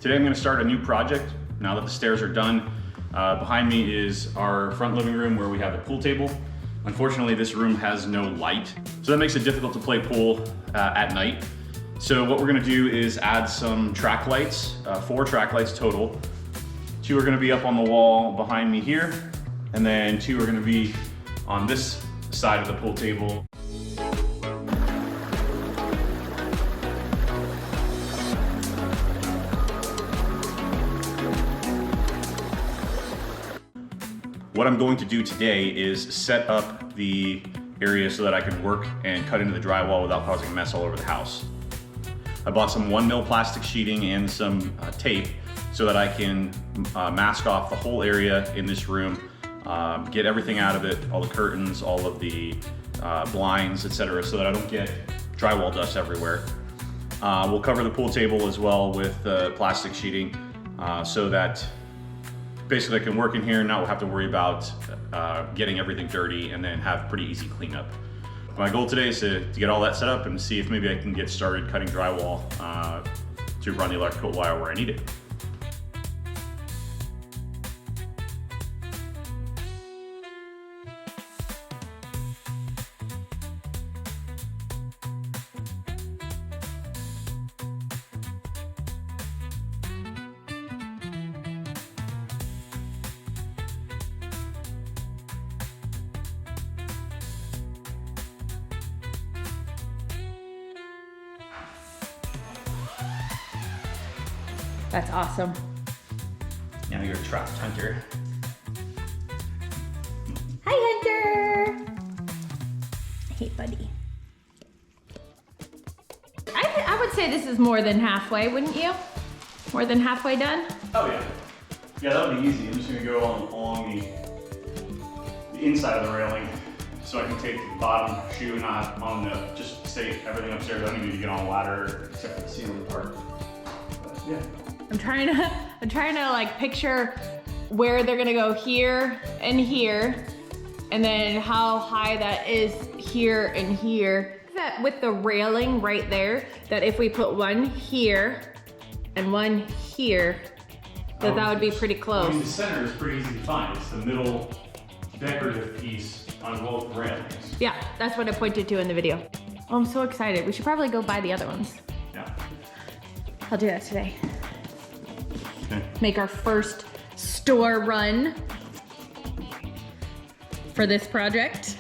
Today I'm going to start a new project now that the stairs are done. Behind me is our front living room where we have the pool table. Unfortunately, this room has no light, so that makes it difficult to play pool at night. So what we're going to do is add some track lights, 4 track lights total. 2 are going to be up on the wall behind me here, and then 2 are going to be on this side of the pool table. What I'm going to do today is set up the area so that I can work and cut into the drywall without causing a mess all over the house. I bought some 1mm plastic sheeting and some tape so that I can mask off the whole area in this room, get everything out of it, all the curtains, all of the blinds, etc., so that I don't get drywall dust everywhere. We'll cover the pool table as well with plastic sheeting so that basically I can work in here and not have to worry about getting everything dirty and then have pretty easy cleanup. My goal today is to get all that set up and see if maybe I can get started cutting drywall to run the electrical wire where I need it. That's awesome. Now you're a trapped hunter. Hi, Hunter. Hey, buddy. I would say this is more than halfway, wouldn't you? More than halfway done? Oh yeah. Yeah, that would be easy. I'm just gonna go along the inside of the railing so I can take the bottom shoe and not on the, just stay everything upstairs. I don't need to get on a ladder except for the ceiling part. But yeah. I'm trying to like picture where they're gonna go here, and then how high that is here and here. That with the railing right there, that if we put one here and one here, that would be pretty close. I mean, the center is pretty easy to find. It's the middle decorative piece on both railings. Yeah, that's what I pointed to in the video. Oh, I'm so excited. We should probably go buy the other ones. Yeah. I'll do that today. Okay. Make our first store run for this project.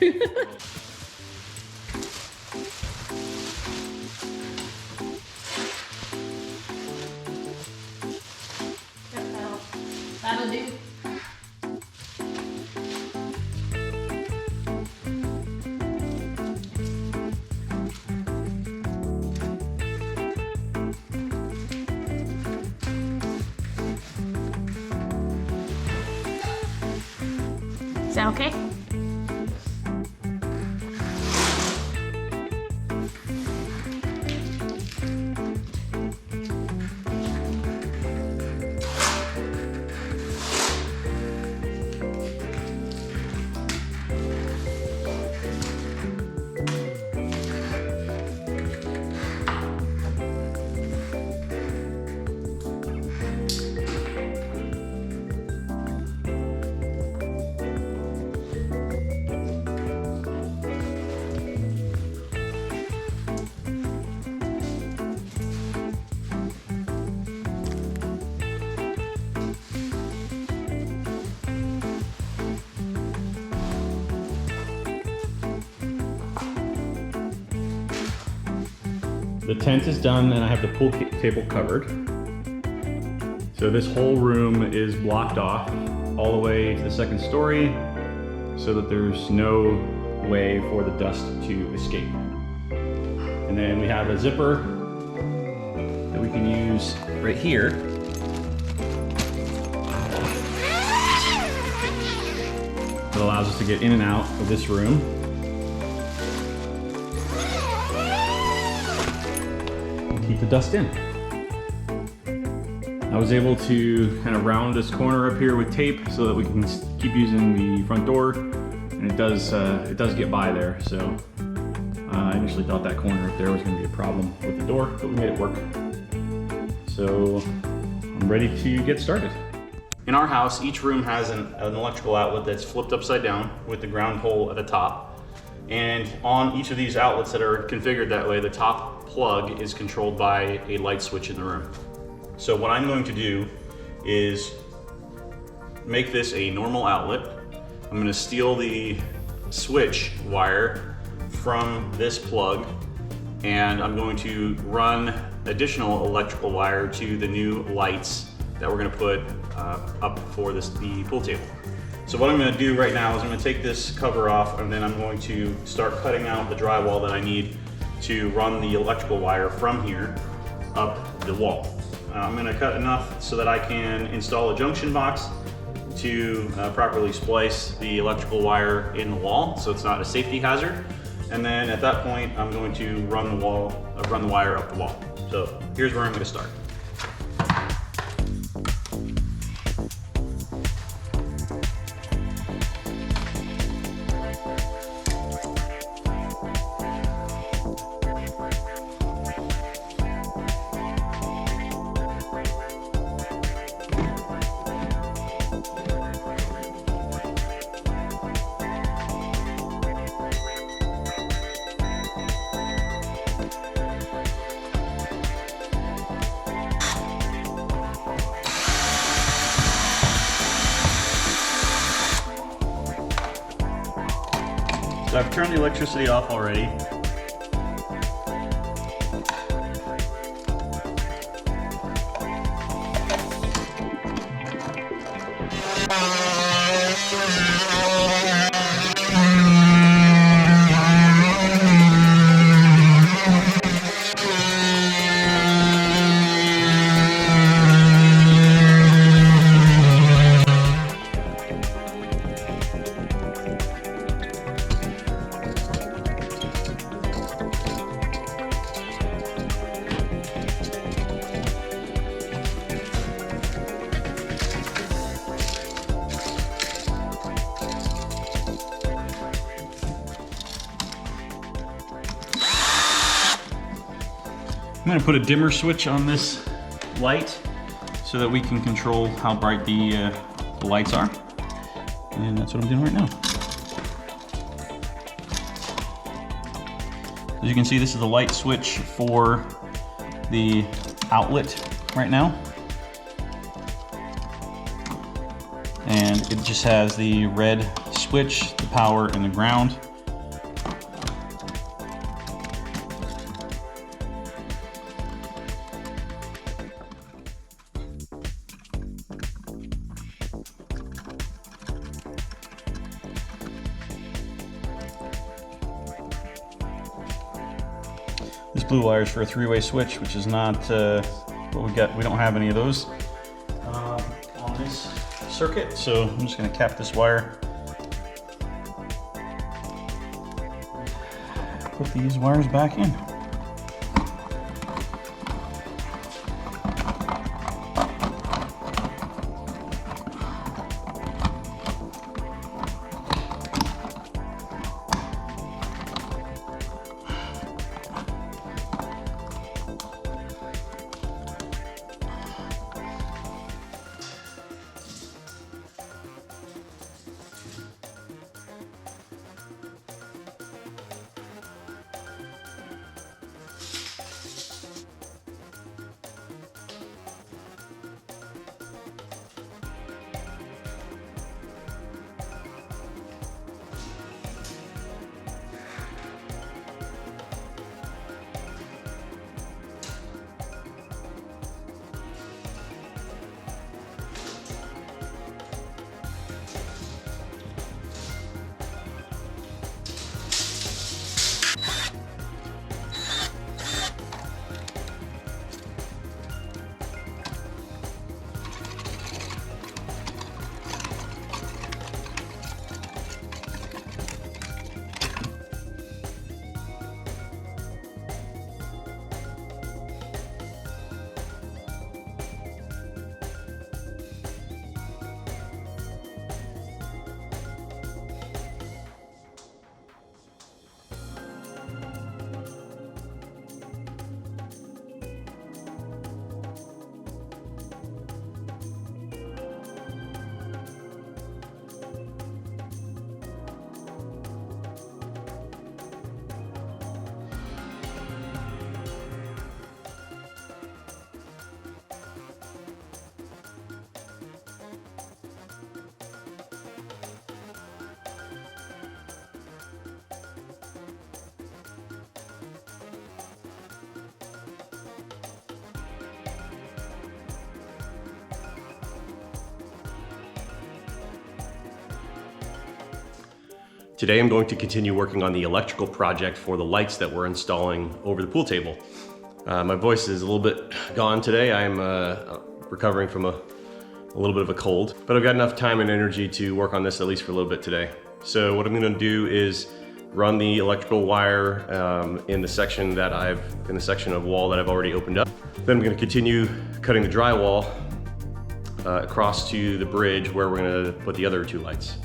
That'll do. Is that okay? The tent is done and I have the pool table covered. So this whole room is blocked off all the way to the second story so that there's no way for the dust to escape. And then we have a zipper that we can use right here. That allows us to get in and out of this room. Keep the dust in. I was able to kind of round this corner up here with tape so that we can keep using the front door, and it does get by there. So I initially thought that corner up there was going to be a problem with the door, but we made it work. So on I'm ready to get started. In our house, each room has an electrical outlet that's flipped upside down with the ground pole at the top. And on each of these outlets that are configured that way, the top plug is controlled by a light switch in the room. So what I'm going to do is make this a normal outlet. I'm going to steal the switch wire from this plug, and I'm going to run additional electrical wire to the new lights that we're going to put up for the pool table. So what I'm going to do right now is I'm going to take this cover off, and then I'm going to start cutting out the drywall that I need to run the electrical wire from here up the wall. I'm going to cut enough so that I can install a junction box to properly splice the electrical wire in the wall so it's not a safety hazard. And then at that point, I'm going to run the wire up the wall. So here's where I'm going to start. So I've turned the electricity off already. I'm going to put a dimmer switch on this light so that we can control how bright the lights are. And that's what I'm doing right now. As you can see, this is the light switch for the outlet right now. And it just has the red switch, the power, and the ground. This blue wire is for a three-way switch, which is not what we got. We don't have any of those on this circuit, so I'm just going to cap this wire. Put these wires back in. Today I'm going to continue working on the electrical project for the lights that we're installing over the pool table. My voice is a little bit gone today. I'm recovering from a little bit of a cold, but I've got enough time and energy to work on this at least for a little bit today. So what I'm gonna do is run the electrical wire in the section of wall that I've already opened up. Then I'm gonna continue cutting the drywall across to the bridge where we're gonna put the other two lights.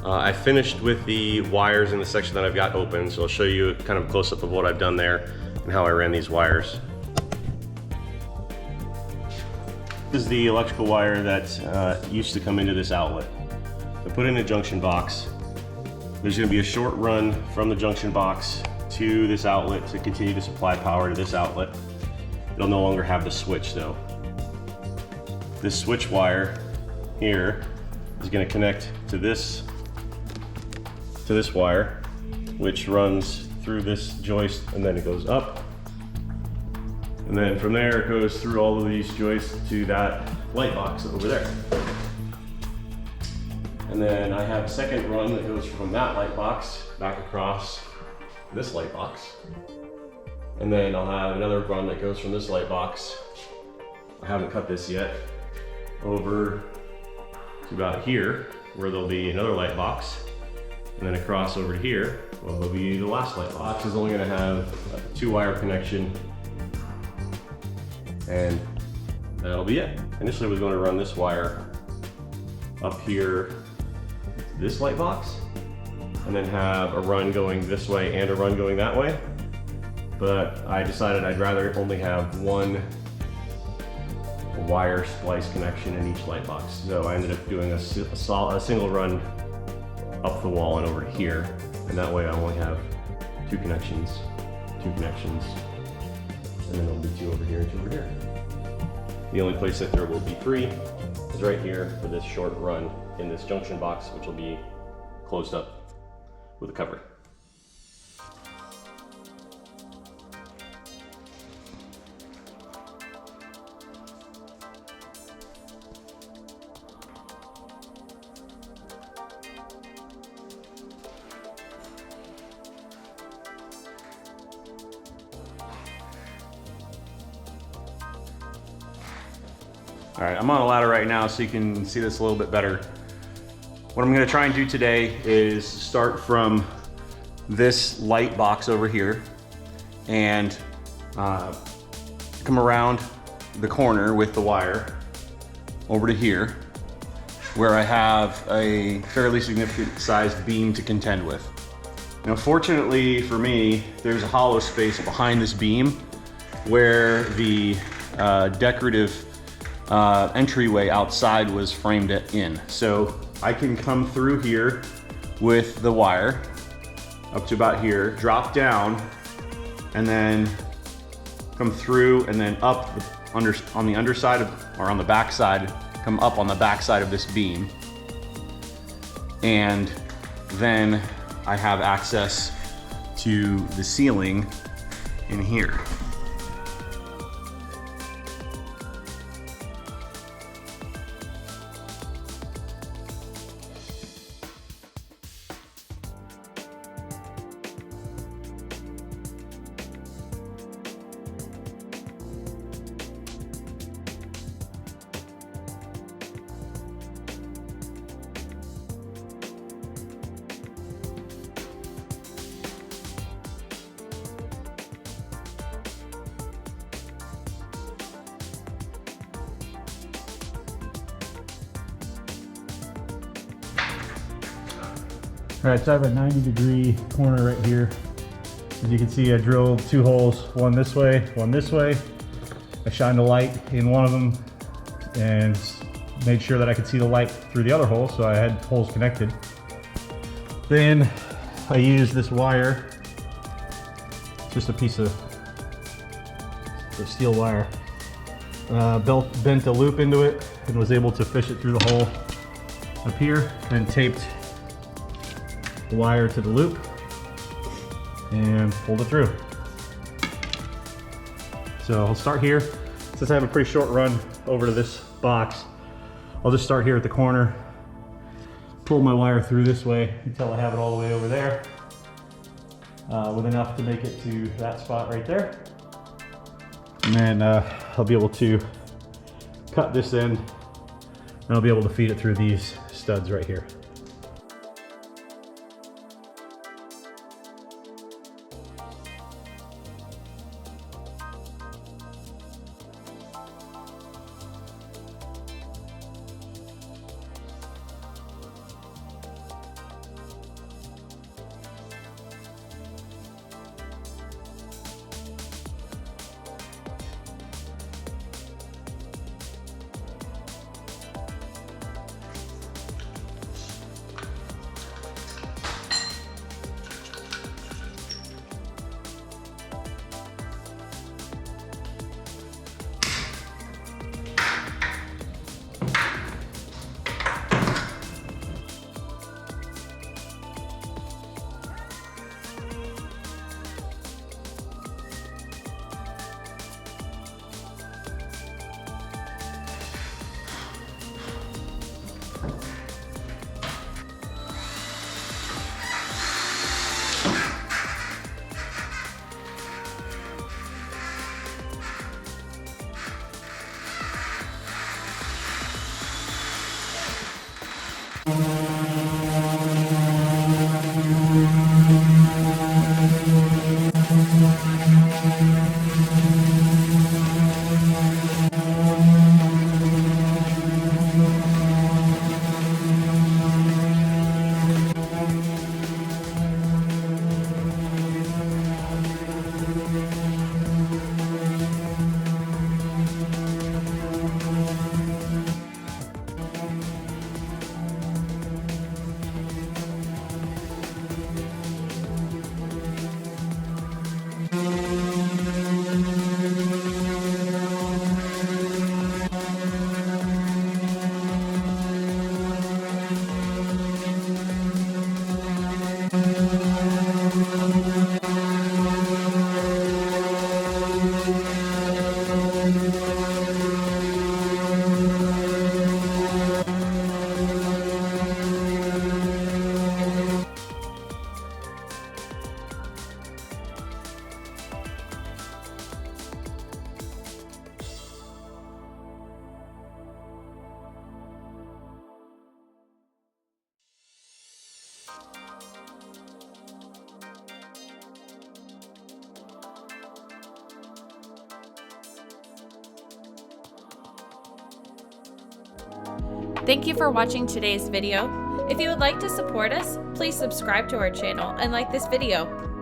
I finished with the wires in the section that I've got open, so I'll show you kind of a close-up of what I've done there and how I ran these wires. This is the electrical wire that used to come into this outlet. I put in a junction box. There's going to be a short run from the junction box to this outlet to continue to supply power to this outlet. It'll no longer have the switch though. This switch wire here is going to connect to this wire, which runs through this joist, and then it goes up. And then from there it goes through all of these joists to that light box over there. And then I have a second run that goes from that light box back across this light box. And then I'll have another run that goes from this light box, I haven't cut this yet, over to about here, where there'll be another light box. And then across over to here, well, there'll be the last light box. Is only gonna have a 2-wire connection, and that'll be it. Initially I was going to run this wire up here, this light box, and then have a run going this way and a run going that way. But I decided I'd rather only have one wire splice connection in each light box. So I ended up doing a single run up the wall and over to here. And that way I only have two connections, and then there'll be 2 over here and 2 over here. The only place that there will be free is right here for this short run in this junction box, which will be closed up with a cover. All right, I'm on a ladder right now so you can see this a little bit better. What I'm gonna try and do today is start from this light box over here and come around the corner with the wire over to here, where I have a fairly significant sized beam to contend with. Now, fortunately for me, there's a hollow space behind this beam where the decorative entryway outside was framed in. So I can come through here with the wire up to about here, drop down, and then come through and then up on the underside or on the back side, come up on the back side of this beam. And then I have access to the ceiling in here. All right, so I have a 90-degree corner right here. As you can see, I drilled 2 holes, one this way, one this way. I shined a light in one of them and made sure that I could see the light through the other hole, so I had holes connected. Then I used this wire, just a piece of steel wire, bent a loop into it and was able to fish it through the hole up here, then taped the wire to the loop and pulled it through. So I'll start here. Since I have a pretty short run over to this box, I'll just start here at the corner, pull my wire through this way until I have it all the way over there, with enough to make it to that spot right there. And then I'll be able to cut this in, and I'll be able to feed it through these studs right here. Thank you for watching today's video. If you would like to support us, please subscribe to our channel and like this video.